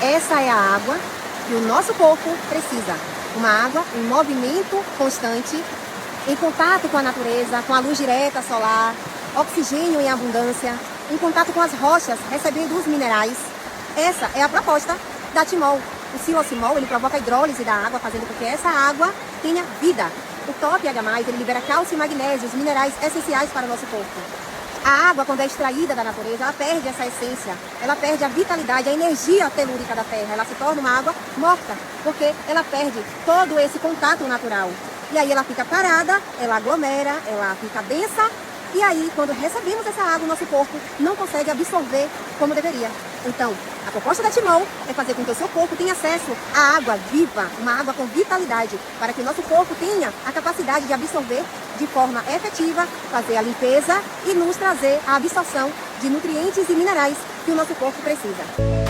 Essa é a água que o nosso corpo precisa. Uma água em movimento constante, em contato com a natureza, com a luz direta solar, oxigênio em abundância, em contato com as rochas, recebendo os minerais. Essa é a proposta da Timol. O silocimol, ele provoca a hidrólise da água, fazendo com que essa água tenha vida. O Top H+, ele libera cálcio e magnésio, os minerais essenciais para o nosso corpo. A água, quando é extraída da natureza, ela perde essa essência, ela perde a vitalidade, a energia telúrica da terra, ela se torna uma água morta, porque ela perde todo esse contato natural. E aí ela fica parada, ela aglomera, ela fica densa, e aí quando recebemos essa água, o nosso corpo não consegue absorver como deveria. Então, a proposta da Timol é fazer com que o seu corpo tenha acesso à água viva, uma água com vitalidade, para que o nosso corpo tenha a capacidade de absorver de forma efetiva, fazer a limpeza e nos trazer a absorção de nutrientes e minerais que o nosso corpo precisa.